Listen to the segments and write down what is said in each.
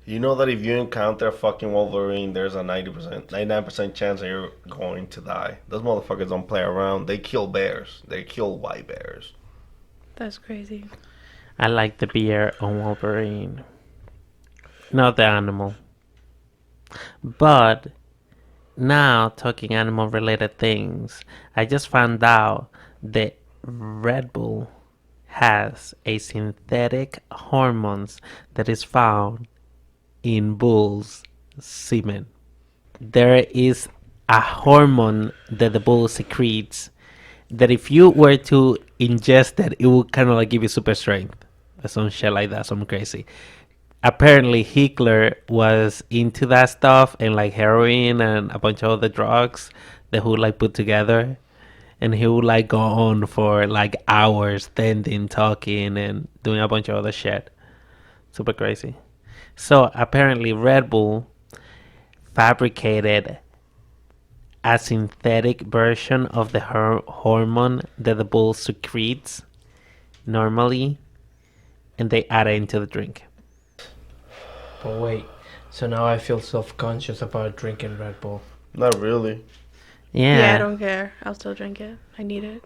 You know that if you encounter a fucking Wolverine, there's a 90%, 99% chance that you're going to die. Those motherfuckers don't play around. They kill bears. They kill white bears. That's crazy. I like the beer on Wolverine, not the animal. But now, talking animal related things, I just found out that Red Bull has a synthetic hormones that is found in bulls' semen. There is a hormone that the bull secretes that if you were to ingest that, it would kind of like give you super strength or some shit like that, some crazy. Apparently Hitler was into that stuff and like heroin and a bunch of other drugs that he would like put together, and he would like go on for like hours standing talking and doing a bunch of other shit. Super crazy. So apparently Red Bull fabricated a synthetic version of the hormone that the bull secretes normally, and they add it into the drink. But wait, so now I feel self-conscious about drinking Red Bull. Not really. Yeah, I Yeah. don't care. I'll still drink it. I need it.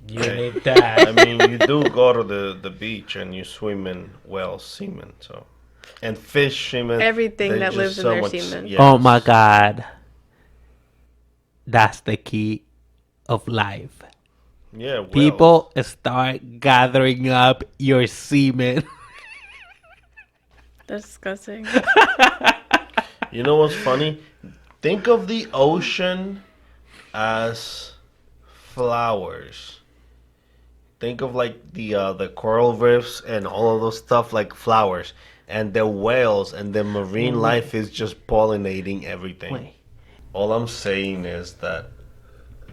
You need that. I mean, you do go to the beach and you swim in whale semen, so. And fish semen. Everything they're that just lives in so their much- semen. yes. Oh my god. That's the key of life. Yeah, whales. People start gathering up your semen. That's disgusting. You know what's funny? Think of the ocean as flowers. Think of like the coral reefs and all of those stuff like flowers, and the whales and the marine life is just pollinating everything. Wait. All I'm saying is that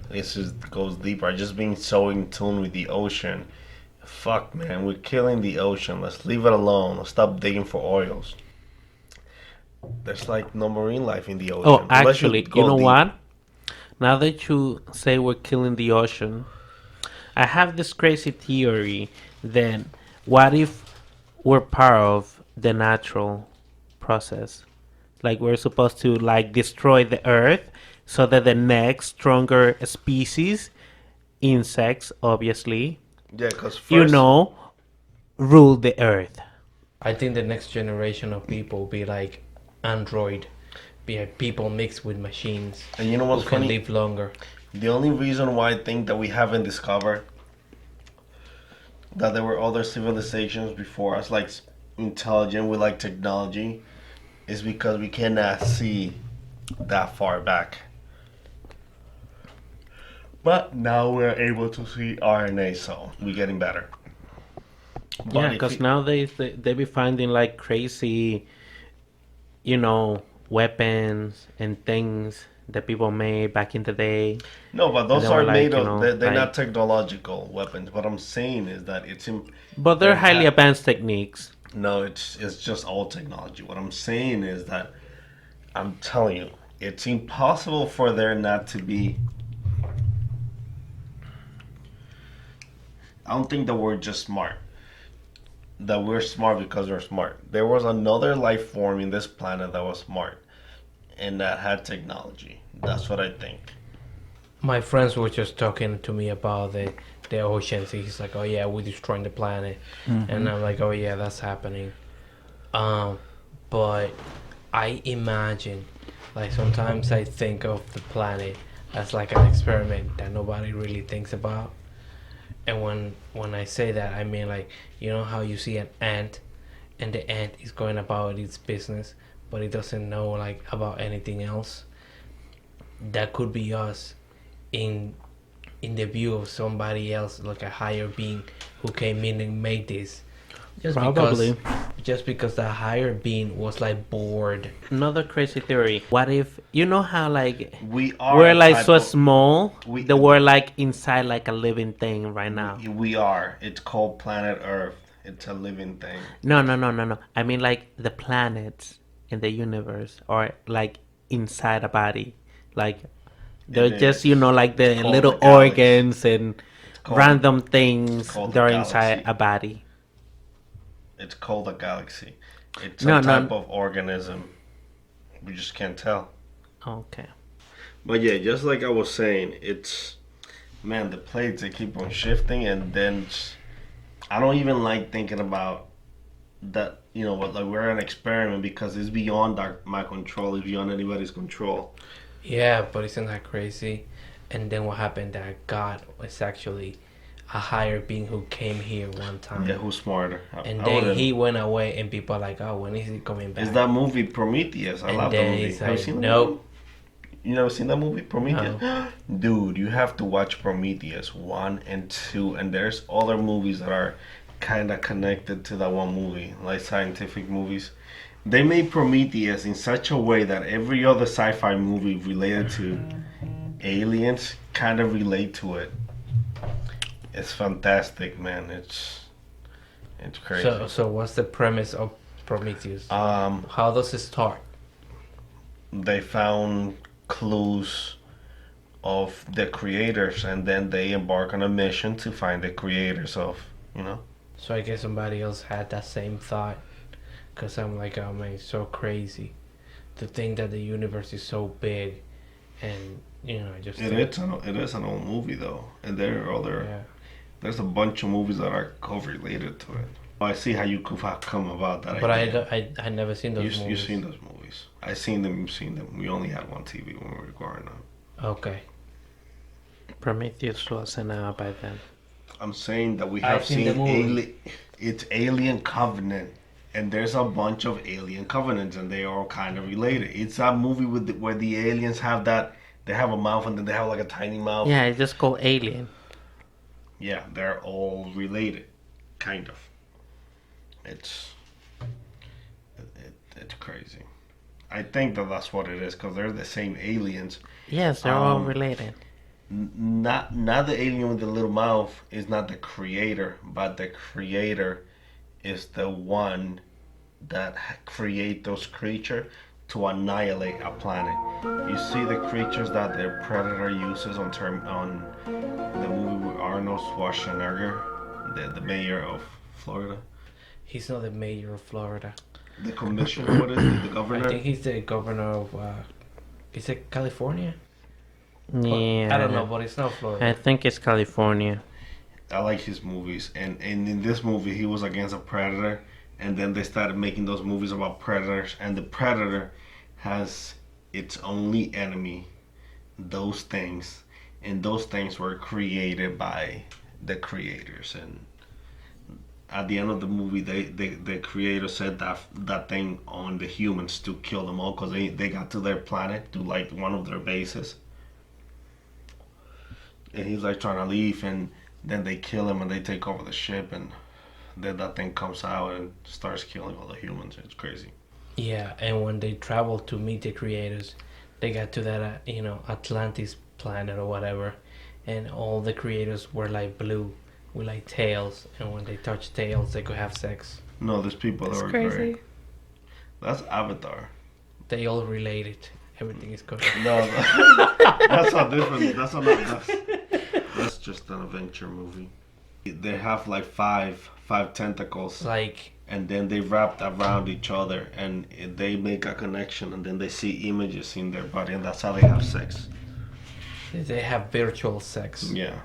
this goes deeper. Just being so in tune with the ocean. Fuck, man, we're killing the ocean. Let's leave it alone. Let's stop digging for oils. There's like no marine life in the ocean. Oh, Unless actually, go you know deep. what? Now that you say we're killing the ocean, I have this crazy theory that what if we're part of the natural process? Like we're supposed to like destroy the earth so that the next stronger species, insects obviously, Yeah, because first, you know, rule the earth. I think the next generation of people will be like android, be like people mixed with machines and you know who what's can funny? live longer. The only reason why I think that we haven't discovered that there were other civilizations before us, like intelligent with like technology, is because we cannot see that far back. But now we're able to see RNA, so we're getting better. But Yeah, if because you- nowadays they be finding like crazy, you know, weapons and things that people made back in the day. no, but those they were are like, made you of. know, They're not like- technological weapons. What I'm saying is that it's But they're highly advanced techniques. No, it's just old technology. What I'm saying is that I'm telling you, it's impossible for there not to be. I don't think that we're just smart. That we're smart because we're smart. There was another life form in this planet that was smart and that had technology. That's what I think. My friends were just talking to me about the oceans. He's like, "Oh yeah, we're destroying the planet," and I'm like, "Oh yeah, that's happening." But I imagine, like sometimes I think of the planet as like an experiment that nobody really thinks about. And when I say that, I mean like, you know how you see an ant, and the ant is going about its business, but it doesn't know like about anything else. That could be us in the view of somebody else, like a higher being who came in and made this. Probably. Just because the higher being was like bored. Another crazy theory. What if, you know how like We are. we're a like type so of- small we- that we're like inside like a living thing right now? We are. It's called planet Earth. It's a living thing. No. I mean like the planets in the universe are like inside a body. Like they're It just, is. you know, like the It's called little the galaxy. organs and called- random things called the that are inside galaxy. a body. It's called a galaxy. It's No, a no. type of organism. We just can't tell. Okay. But yeah, just like I was saying, it's man, the plates they keep on shifting, and then I don't even like thinking about that. You know what? Like we're an experiment because it's beyond my control. It's beyond anybody's control. Yeah, but isn't that crazy? And then what happened? That God was actually a higher being who came here one time. Yeah, who's smarter? And then he went away, and people are like, "Oh, when is he coming back?" Is that movie Prometheus? I And love the then movie. he's Have you like, seen the "Nope." movie? You never seen that movie, Prometheus? Dude, you have to watch Prometheus 1 and 2, and there's other movies that are kind of connected to that one movie, like scientific movies. They made Prometheus in such a way that every other sci-fi movie related to aliens kind of relate to it. It's fantastic, man. It's crazy. So what's the premise of Prometheus? Um, How does it start? they found clues of the creators, and then they embark on a mission to find the creators of, you know. So I guess somebody else had that same thought. Because I'm like, oh man, it's so crazy to think that the universe is so big. And, you know, I just It is an old movie though, and there are other. Yeah. There's a bunch of movies that are co-related to it. I see how you could have come about that. But idea. I never seen those movies. You've seen those movies. I've seen them. You've seen them. We only had one TV when we were growing up. Okay. Prometheus wasn't out by then. I'm saying that we I've have seen the movie. It's Alien Covenant, and there's a bunch of Alien Covenants, and they are all kind of related. It's a movie where the aliens have that. They have a mouth, and then they have like a tiny mouth. Yeah, it's just called Alien. Yeah, they're all related, kind of. It's crazy. I think that's what it is because they're the same aliens. Yes, they're all related. Not the alien with the little mouth is not the creator, but the creator is the one that create those creatures to annihilate a planet. You see the creatures that the Predator uses on the movie with Arnold Schwarzenegger, the mayor of Florida. He's not the mayor of Florida. The commissioner, what is it? The governor? I think he's the governor of, is it California? Yeah. I don't know, but it's not Florida. I think it's California. I like his movies, and in this movie he was against a predator, and then they started making those movies about predators, and the predator has its only enemy, those things, and those things were created by the creators. And at the end of the movie, the creator said that thing on the humans to kill them all because they got to their planet, to like one of their bases, and he's like trying to leave, and then they kill him and they take over the ship, and then that thing comes out and starts killing all the humans. It's crazy. Yeah, and when they traveled to meet the creators, they got to that, Atlantis planet or whatever, and all the creators were like blue with like tails, and when they touched tails, they could have sex. No, there's people That's that are crazy. great. That's Avatar. They all related. Everything is good. No, that's not different. That's just an adventure movie. They have like five tentacles, Like, and then they wrapped around each other, and they make a connection, and then they see images in their body, and that's how they have sex. they have virtual sex. Yeah.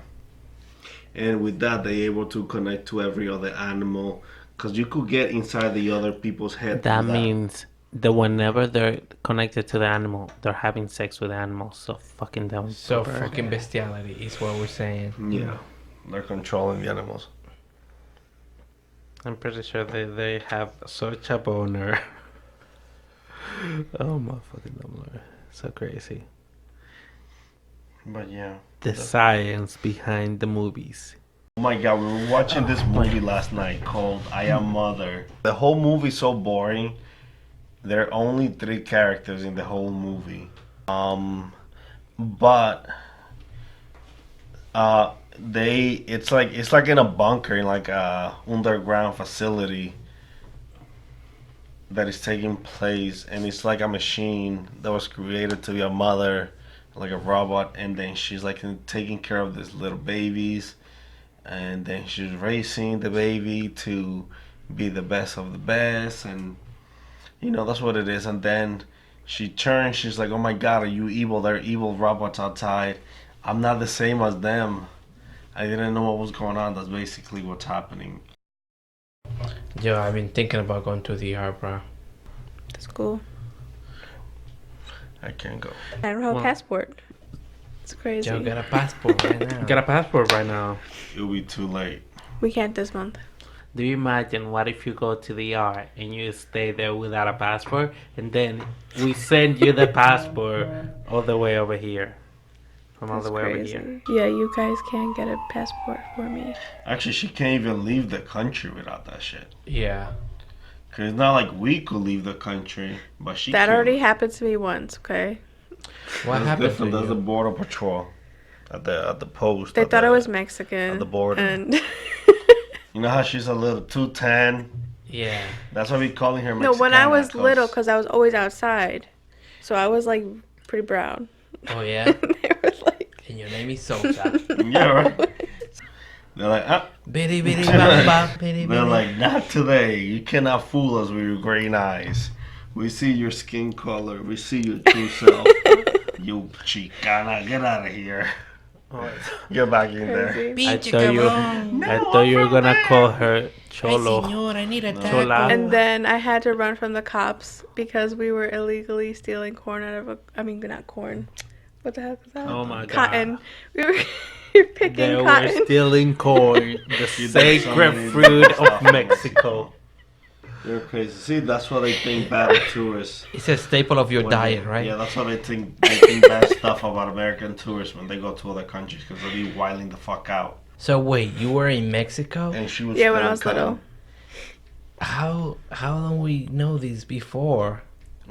And with that, they're able to connect to every other animal, because you could get inside the other people's head. That through means that whenever they're connected to the animal, they're having sex with the animal. So fucking dumb. So fucking bestiality is what we're saying. Yeah. They're controlling the animals. I'm pretty sure they have such a boner. Oh my fucking Lord. So crazy. But yeah. The science behind the movies. Oh my god, we were watching this movie last night called I Am Mother. The whole movie's so boring. There are only 3 characters in the whole movie. But it's like in a bunker, in like a underground facility that is taking place, and it's like a machine that was created to be a mother, like a robot, and then she's like taking care of these little babies, and then she's raising the baby to be the best of the best, and You know, that's what it is. And then she turns, she's like, oh my god, are you evil? They're evil robots outside. I'm not the same as them. I didn't know what was going on. That's basically what's happening. Yo, I've been thinking about going to the ER, bro. That's cool. I can't go. I don't have a passport. It's crazy. Yo, get a passport right now. Get a passport right now. It'll be too late. We can't this month. Do you imagine what if you go to the ER and you stay there without a passport, and then we send you the passport all the way over here, from all That's the way over crazy. here? Yeah, you guys can't get a passport for me. Actually, she can't even leave the country without that shit. Yeah. Cause it's not like we could leave the country, but she That can't. already happened to me once, okay? What That's happened to different. That's the you? border patrol at the post. They at thought the- I was Mexican. at the border. And You know how she's a little too tan? Yeah. That's why we calling her no, Mexican. when I was little, because I was always outside. So I was like pretty brown. Oh, yeah? They were like, And your name is Sosa. Yeah, right? They're like, ah. Bitty bitty bop bop, bitty They're bitty. like, not today. You cannot fool us with your green eyes. We see your skin color. We see your true self. You Chicana, get out of here. Get back in there. crazy. I thought you were gonna call her Cholo. Señor, I need a taco. Chola. And then I had to run from the cops because we were illegally stealing corn out of not corn. What the heck was that? Oh my god. Cotton. We were picking They were cotton. stealing corn, the You did sacred somebody fruit stuff of in Mexico. They're crazy. See, that's why they think bad of tourists. It's a staple of your When diet, they- right? Yeah, that's why they think bad stuff about American tourists when they go to other countries because they be wilding the fuck out. So wait, you were in Mexico? And she was Yeah, when I stealing was little. How don't we know this before?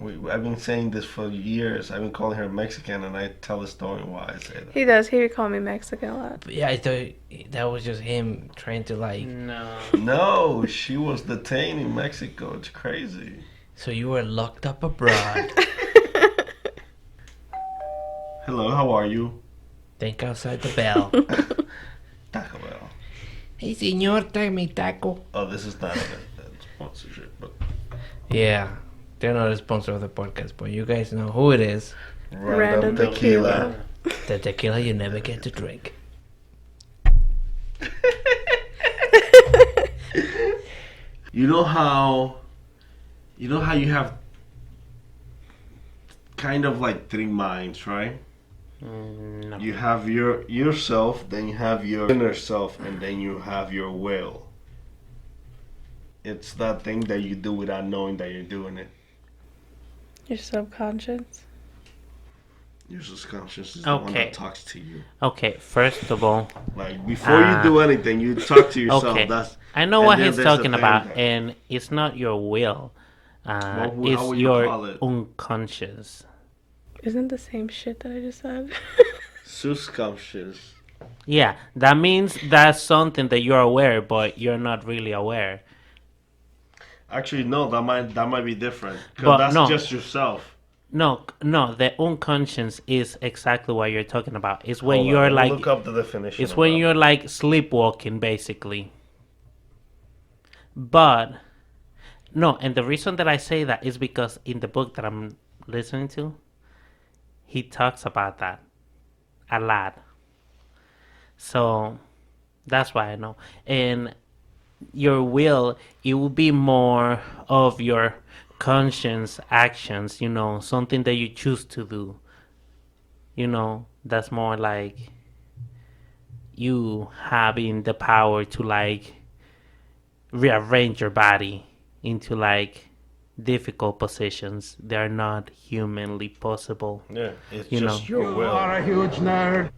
I've been saying this for years. I've been calling her Mexican, and I tell the story why I say that. He does. He would call me Mexican a lot. But yeah, I thought that was just him trying to like. No. No, she was detained in Mexico. It's crazy. So you were locked up abroad. Hello, how are you? Think outside the bell. Taco Bell. Hey, señor, take me taco. Oh, this is not a sponsorship, but Yeah, they're not a sponsor of the podcast, but you guys know who it is. Random tequila. The tequila you never get to drink. You know how you have kind of like three minds, right? No. You have yourself, then you have your inner self, and then you have your will. It's that thing that you do without knowing that you're doing it. Your subconscious. Your subconscious is the one Okay. that talks to you. Okay, first of all, Like before you do anything, you talk to yourself. okay. That's I know and what then he's there's the talking thing about, that- and it's not your will. How It's would you your call it? unconscious. Isn't the same shit that I just said? subconscious. Yeah, that means that's something that you're aware, but you're not really aware. Actually, no, that might be different. But Because that's no. just yourself. No, the unconscious is exactly what you're talking about. It's when Hold on, you're let me like, look up the definition. it's of when that. you're like sleepwalking, basically. But no, and the reason that I say that is because in the book that I'm listening to, he talks about that a lot. So that's why I know. And your will, it will be more of your conscious actions, something that you choose to do. That's more like you having the power to like rearrange your body into like difficult positions that are not humanly possible. Yeah, it's You just know. your will. a huge nerd.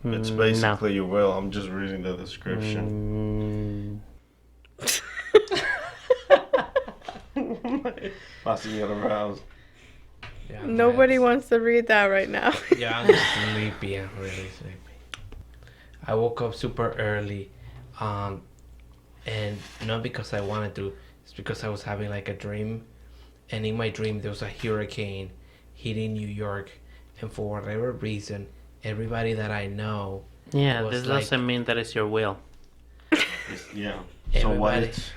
It's basically your will. I'm just reading the description. Passing it around. Yeah, Nobody wants to read that right now. Yeah, I'm sleepy. I'm really sleepy. I woke up super early, and not because I wanted to. It's because I was having like a dream, and in my dream there was a hurricane hitting New York, and for whatever reason, everybody that I know, Yeah, was this like- doesn't mean that it's your will. Yeah. So what Everybody- it's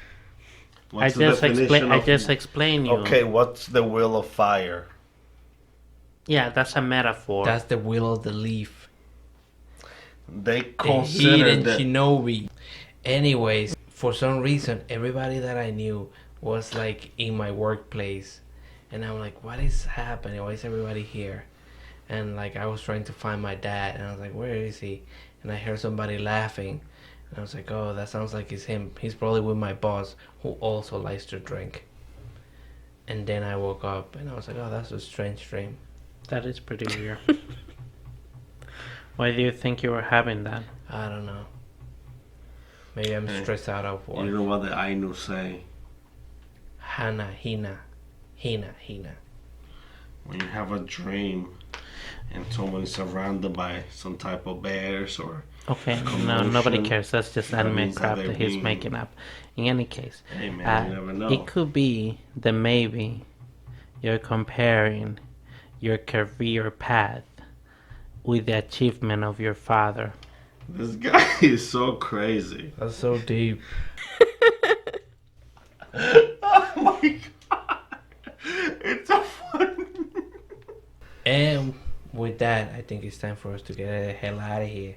What's the definition I of... just explained you. Okay, what's the will of fire? Yeah, that's a metaphor. That's the will of the leaf. They The heat consider and that... shinobi. Anyways, for some reason, everybody that I knew was like in my workplace, and I'm like, what is happening? Why is everybody here? And like I was trying to find my dad, and I was like, where is he? And I heard somebody laughing, and I was like, oh, that sounds like it's him. He's probably with my boss, who also likes to drink. And then I woke up, and I was like, oh, that's a strange dream. That is pretty weird. Why do you think you were having that? I don't know. Maybe I'm stressed out of work. You know what the Ainu say? Hina. When you have a dream and someone is surrounded by some type of bears or... Okay, no, nobody commotion, cares. That's just that anime means crap that that they're he's being- making up. In any case, Hey man, you never know. it could be that maybe you're comparing your career path with the achievement of your father. This guy is so crazy. That's so deep. Oh my god. It's a fun... And with that, I think it's time for us to get the hell out of here.